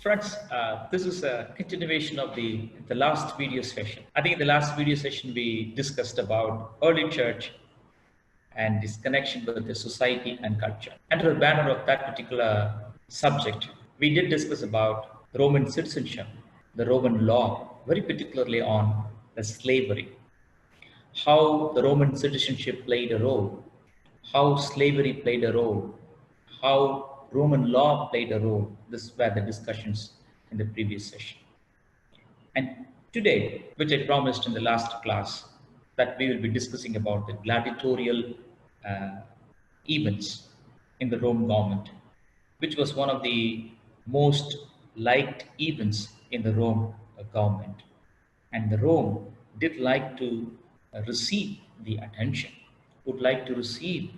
Friends, this is a continuation of the last video session. I think in the last video session we discussed about early church and its connection with the society and culture. Under the banner of that particular subject, we did discuss about Roman citizenship, the Roman law, very particularly on the slavery, how the Roman citizenship played a role, how slavery played a role, how Roman law played a role. This were the discussions in the previous session. And today, which I promised in the last class, that we will be discussing about the gladiatorial uh, events in the Rome government, which was one of the most liked events in the Rome government. And the Rome did like to receive the attention, would like to receive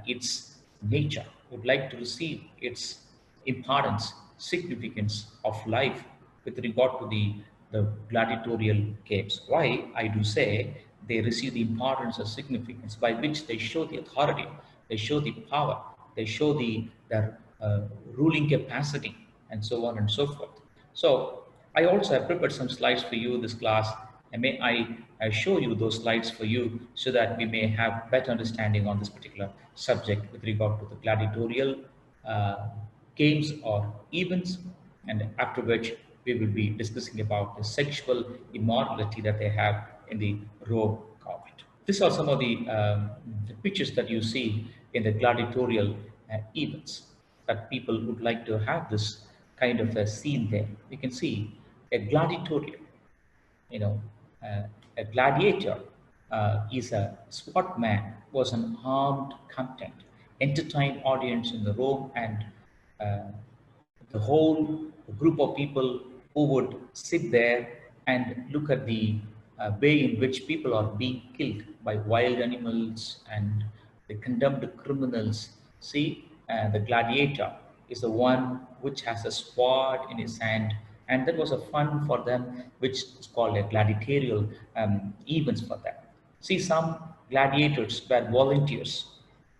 its nature, would like to receive its importance, significance of life with regard to the gladiatorial games. Why I do say they receive the importance or significance by which they show the authority, they show the power, they show their ruling capacity, and so on and so forth. So I also have prepared some slides for you this class, and may I show you those slides for you so that we may have better understanding on this particular subject with regard to the gladiatorial uh, games or events, and after which we will be discussing about the sexual immorality that they have in the Rome government. These are some of the pictures that you see in the gladiatorial events that people would like to have this kind of a scene there. You can see a gladiatorial, you know, uh, a gladiator is a sportman, was an armed content, entertained audience in the Rome, and uh, the whole group of people who would sit there and look at the way in which people are being killed by wild animals and the condemned criminals. See, the gladiator is the one which has a sword in his hand, and that was a fun for them, which is called a gladiatorial events for them. See, some gladiators were volunteers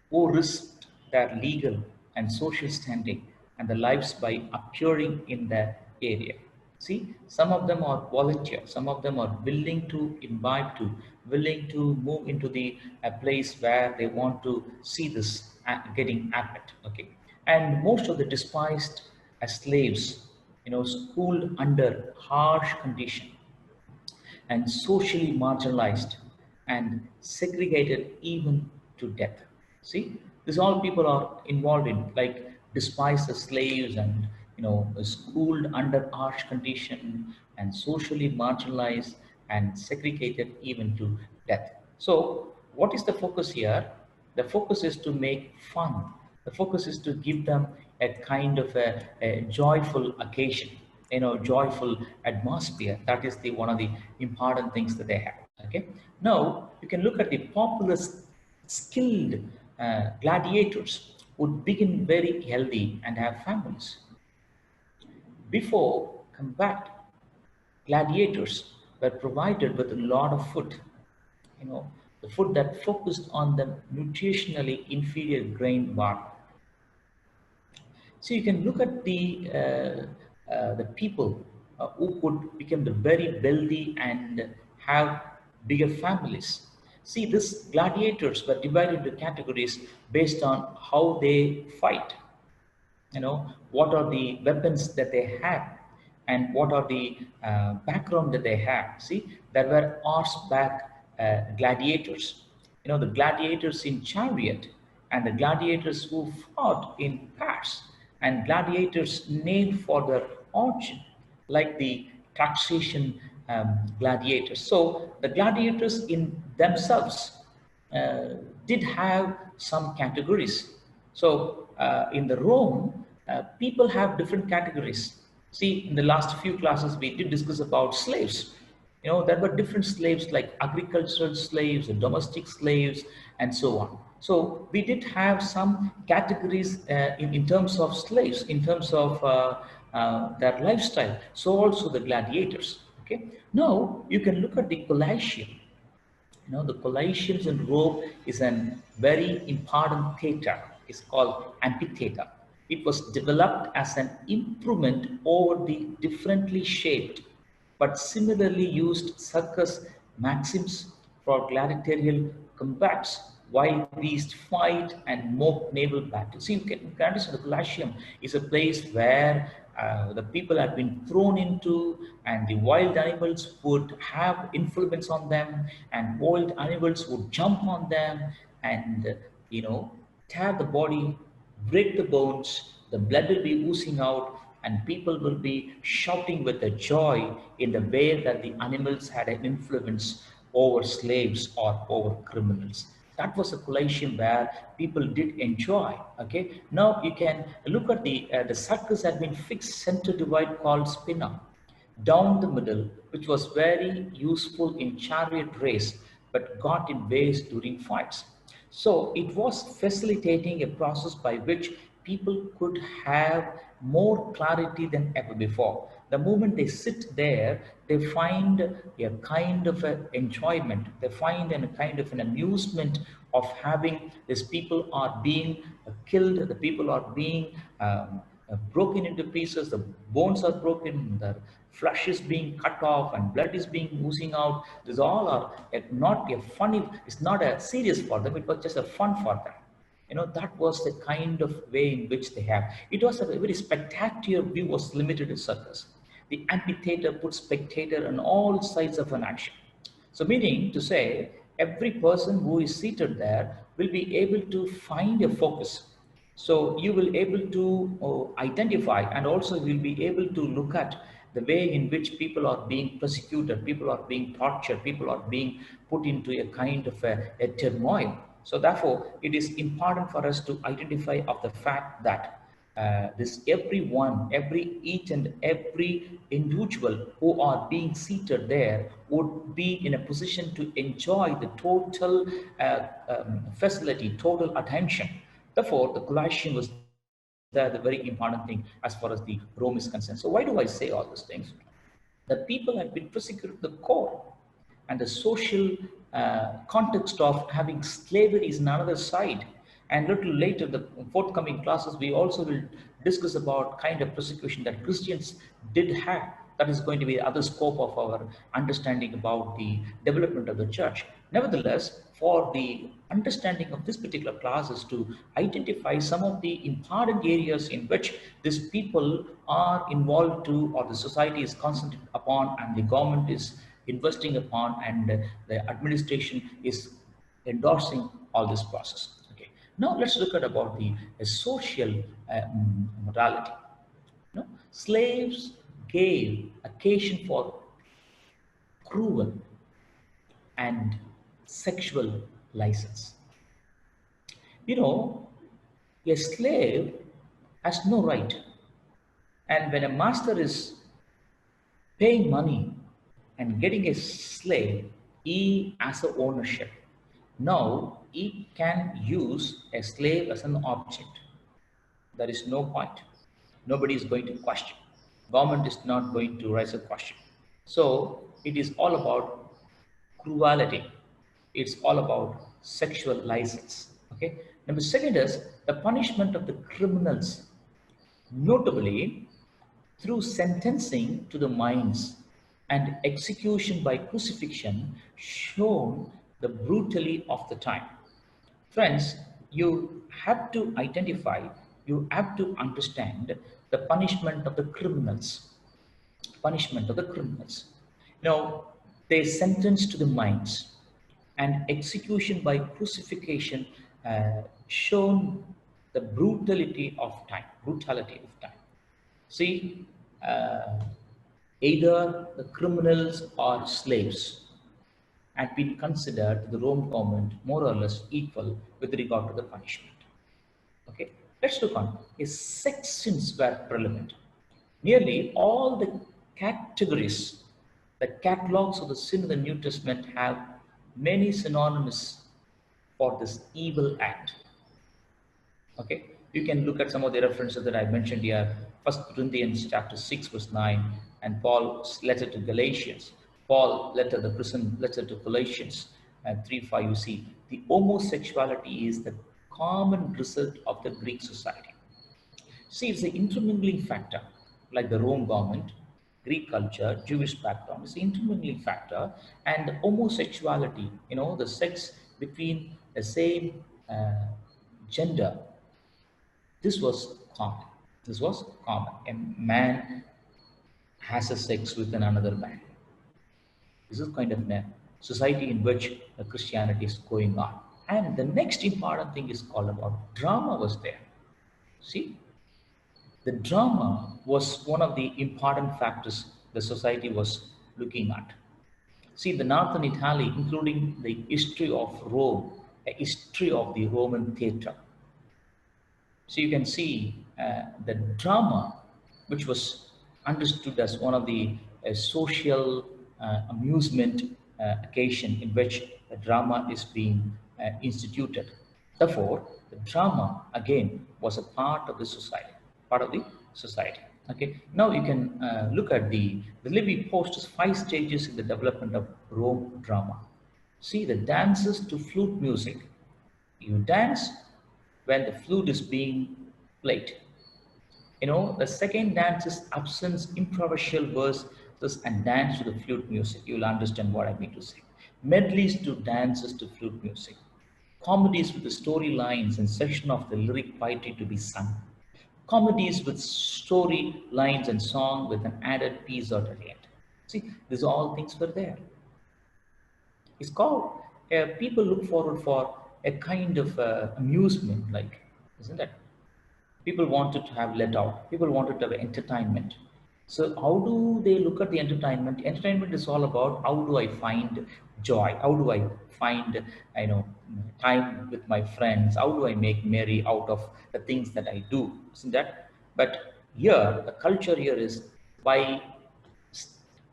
who risked their legal and social standing and their lives by appearing in the area. See, some of them are volunteer, some of them are willing to invite to, willing to move into the place where they want to see this getting happened. Okay, and most of the despised as slaves, schooled under harsh condition and socially marginalized and segregated even to death. See, this all people are involved in, like despised as slaves and schooled under harsh condition and socially marginalized and segregated even to death. So, what is the focus here? The focus is to make fun. The focus is to give them a kind of a joyful occasion, joyful atmosphere. That is the one of the important things that they have. Okay. Now you can look at the popular skilled gladiators would begin very healthy and have families. Before combat, gladiators were provided with a lot of food, the food that focused on the nutritionally inferior grain bar. So you can look at the people who could become the very wealthy and have bigger families. See, these gladiators were divided into categories based on how they fight. What are the weapons that they have, and what are the background that they have. See, there were horseback gladiators, the gladiators in chariot, and the gladiators who fought in pairs, and gladiators named for their origin, like the taxation gladiators. So the gladiators in themselves did have some categories. So in the Rome, people have different categories. See, in the last few classes, we did discuss about slaves. There were different slaves like agricultural slaves and domestic slaves and so on. So we did have some categories in terms of slaves, in terms of their lifestyle. So also the gladiators. Okay. Now you can look at the Colosseum. The Colosseum in Rome is a very important theater. It's called amphitheater. It was developed as an improvement over the differently shaped but similarly used circus maxims for gladiatorial combats, wild beast fight, and mock naval battle. See, you can understand the Colosseum is a place where the people have been thrown into, and the wild animals would have influence on them, and wild animals would jump on them, and you know, tear the body, break the bones, the blood will be oozing out, and people will be shouting with a joy in the way that the animals had an influence over slaves or over criminals. That was a collation where people did enjoy. Okay, now you can look at the circus had been fixed center divide called spina down the middle, which was very useful in chariot race, but got in ways during fights. So it was facilitating a process by which people could have more clarity than ever before. The moment they sit there, they find a kind of a enjoyment. They find a kind of an amusement of having these people are being killed, the people are being broken into pieces, the bones are broken, the flesh is being cut off, and blood is being oozing out. These all are not a funny, it's not a serious for them, it was just a fun for them. You know, that was the kind of way in which they have. It was a very spectacular view, was limited to circus. The amphitheater put spectator on all sides of an action. So meaning to say, every person who is seated there will be able to find a focus. So you will able to identify, and also you will be able to look at the way in which people are being persecuted, people are being tortured, people are being put into a kind of a turmoil. So therefore, it is important for us to identify of the fact that this everyone, each and every individual who are being seated there would be in a position to enjoy the total facility, total attention. Therefore, the collation was the very important thing as far as the Rome is concerned. So why do I say all these things? The people have been persecuted at the core, and the social context of having slavery is another side. And little later, the forthcoming classes, we also will discuss about kind of persecution that Christians did have. That is going to be the other scope of our understanding about the development of the church. Nevertheless, for the understanding of this particular class is to identify some of the important areas in which these people are involved to, or the society is concentrated upon, and the government is investing upon, and the administration is endorsing all this process. Okay. Now let's look at about the social morality. You know, slaves gave occasion for cruel and sexual license. You know, a slave has no right, and when a master is paying money and getting a slave, he has a ownership. Now he can use a slave as an object. There is no point. Nobody is going to question. Government is not going to raise a question. So it is all about cruelty. It's all about sexual license. Okay. Number second is the punishment of the criminals, notably through sentencing to the mines and execution by crucifixion, shown the brutality of the time. Friends, you have to identify, you have to understand the punishment of the criminals. Punishment of the criminals. Now, they sentenced to the mines and execution by crucifixion, shown the brutality of time. Brutality of time. See, uh, either the criminals or slaves had been considered to the Rome government more or less equal with regard to the punishment. Okay, let's look on. His sex sins were prevalent. Nearly all the categories, the catalogs of the sin in the New Testament have many synonyms for this evil act. Okay, you can look at some of the references that I mentioned here. First Corinthians chapter 6 verse 9, and Paul's letter to Galatians, Paul letter, the prison letter to Galatians, and 3:5. You see, the homosexuality is the common result of the Greek society. See, it's the intermingling factor, like the Rome government, Greek culture, Jewish background. It's the intermingling factor, and homosexuality. The sex between the same gender. This was common. This was common. A man has a sex with another man. This is kind of a society in which Christianity is going on. And the next important thing is called about drama was there. See, the drama was one of the important factors the society was looking at. See, the northern Italy, including the history of Rome, a history of the Roman theatre. So you can see the drama, which was understood as one of the social amusement occasion in which the drama is being instituted. Therefore, the drama again was a part of the society, part of the society. Okay. Now you can look at the Livy posts 5 stages in the development of Rome drama. See the dances to flute music. You dance when the flute is being played. The second dance is absence, improvisational verses, and dance to the flute music. You will understand what I mean to say. Medleys to dances to flute music. Comedies with the storylines and section of the lyric poetry to be sung. Comedies with story lines and song with an added piece at the end. See, these all things were there. It's called, people look forward for a kind of amusement, like, isn't it? People wanted to have let out. People wanted to have entertainment. So how do they look at the entertainment? Entertainment is all about how do I find joy? How do I find, time with my friends? How do I make merry out of the things that I do? Isn't that? But here, the culture here is by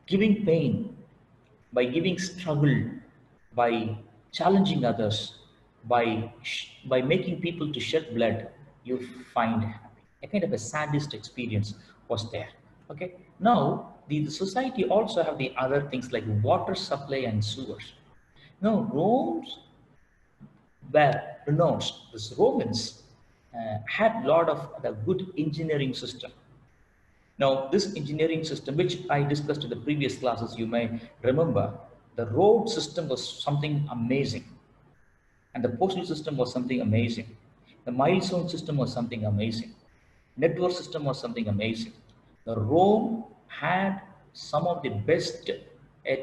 giving pain, by giving struggle, by challenging others, by making people to shed blood, you find happy. A kind of a sadist experience was there. Okay. Now the society also have the other things like water supply and sewers. Now Rome's were renowned. The Romans had a lot of the good engineering system. Now, this engineering system, which I discussed in the previous classes, you may remember, the road system was something amazing. And the postal system was something amazing. The milestone system was something amazing. Network system was something amazing. The Rome had some of the best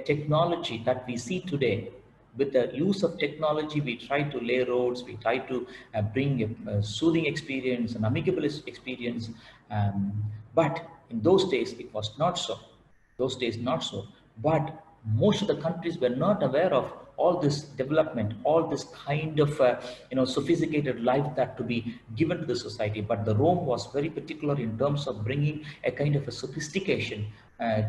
technology that we see today. With the use of technology, we try to lay roads, we try to bring a soothing experience, an amicable experience. But in those days, it was not so. Those days, not so. But most of the countries were not aware of all this development, all this kind of sophisticated life that to be given to the society. But the Rome was very particular in terms of bringing a kind of a sophistication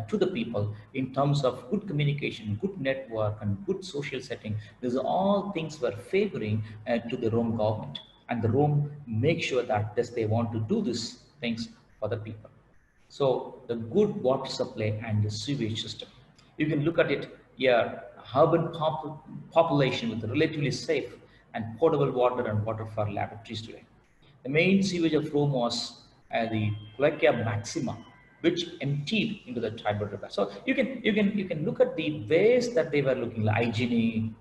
to the people in terms of good communication, good network, and good social setting. These all things were favoring to the Rome government, and the Rome make sure that this, they want to do these things for the people. So the good water supply and the sewage system. You can look at it here, urban population with relatively safe and potable water and water for laboratories today. The main sewage of Rome was the Cloaca Maxima, which emptied into the Tiber River. So you can look at the ways that they were looking like hygiene,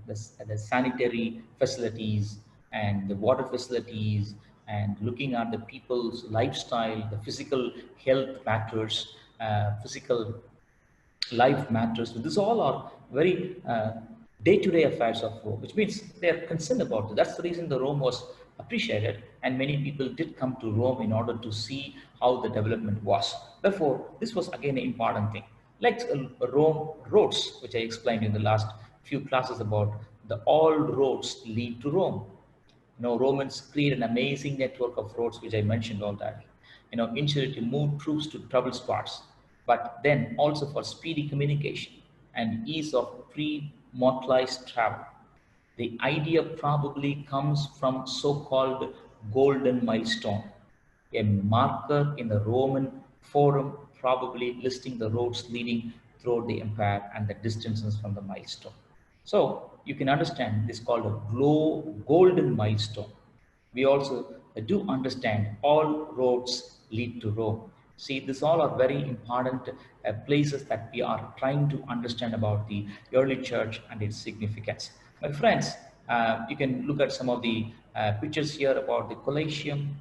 the sanitary facilities and the water facilities, and looking at the people's lifestyle, the physical health matters, physical life matters. So this all are very day-to-day affairs of Rome, which means they are concerned about it. That's the reason the Rome was appreciated, and many people did come to Rome in order to see how the development was. Therefore, this was again an important thing. Like Rome roads, which I explained in the last few classes about the all roads lead to Rome. Romans create an amazing network of roads, which I mentioned all that. Initially to move troops to trouble spots, but then also for speedy communication and ease of pre-motorized travel. The idea probably comes from so-called golden milestone, a marker in the Roman forum, probably listing the roads leading throughout the empire and the distances from the milestone. So you can understand this is called a golden milestone. We also do understand all roads lead to Rome. See, these all are very important places that we are trying to understand about the early church and its significance. My friends, you can look at some of the pictures here about the Colosseum,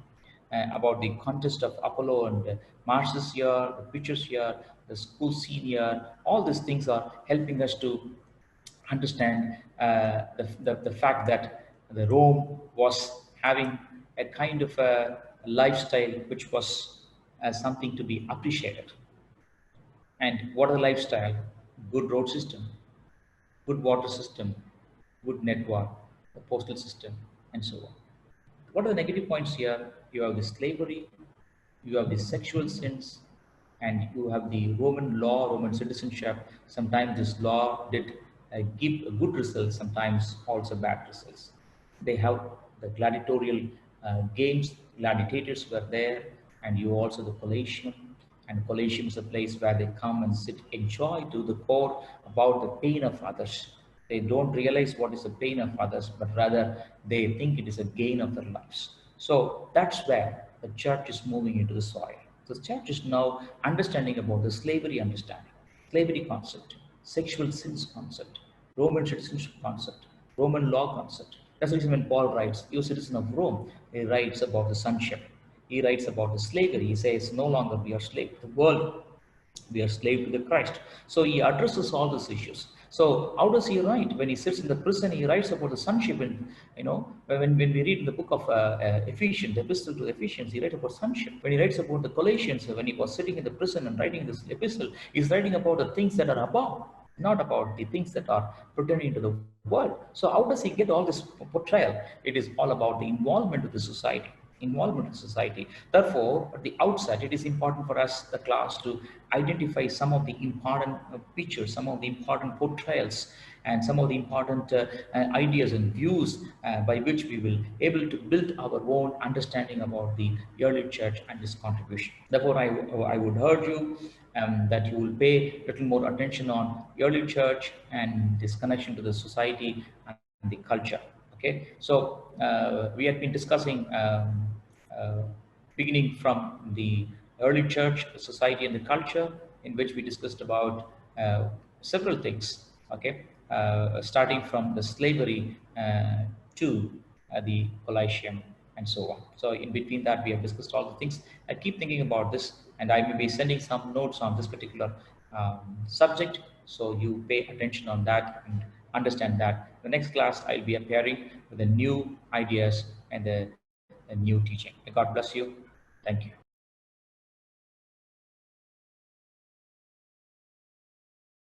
about the contest of Apollo and Mars here, the pictures here, the school scene here. All these things are helping us to understand the fact that the Rome was having a kind of a lifestyle which was something to be appreciated. And what are the lifestyle? Good road system, good water system, good network, the postal system, and so on. What are the negative points here? You have the slavery, you have the sexual sins, and you have the Roman law, Roman citizenship. Sometimes this law did give a good results, sometimes also bad results. They have the gladiatorial games, gladiators were there, and you also the Colosseum. And Colosseum is a place where they come and sit, enjoy to the core about the pain of others. They don't realize what is the pain of others, but rather they think it is a gain of their lives. So that's where the church is moving into the soil. The church is now understanding about the slavery understanding, slavery concept, sexual sins concept, Roman citizenship concept, Roman law concept. That's the reason when Paul writes, "You citizen of Rome," he writes about the sonship. He writes about the slavery. He says, "No longer we are slave to the world, we are slave to the Christ." So he addresses all these issues. So how does he write? When he sits in the prison, he writes about the sonship. And when we read in the book of Ephesians, the epistle to Ephesians, he writes about sonship. When he writes about the Colossians, when he was sitting in the prison and writing this epistle, he's writing about the things that are above, not about the things that are pertaining to the world. So how does he get all this portrayal? It is all about the involvement with the society. Involvement in society. Therefore, at the outset, it is important for us, the class, to identify some of the important features, some of the important portrayals, and some of the important ideas and views by which we will able to build our own understanding about the early church and its contribution. Therefore, I would urge you that you will pay a little more attention on early church and this connection to the society and the culture. Okay, so we have been discussing uh, beginning from the early church, society, and the culture, in which we discussed about several things. Okay, starting from the slavery to the Colosseum and so on. So in between that, we have discussed all the things. I keep thinking about this, and I may be sending some notes on this particular subject. So you pay attention on that and understand that. The next class, I'll be appearing with the new ideas and the new teaching. God bless you. Thank you.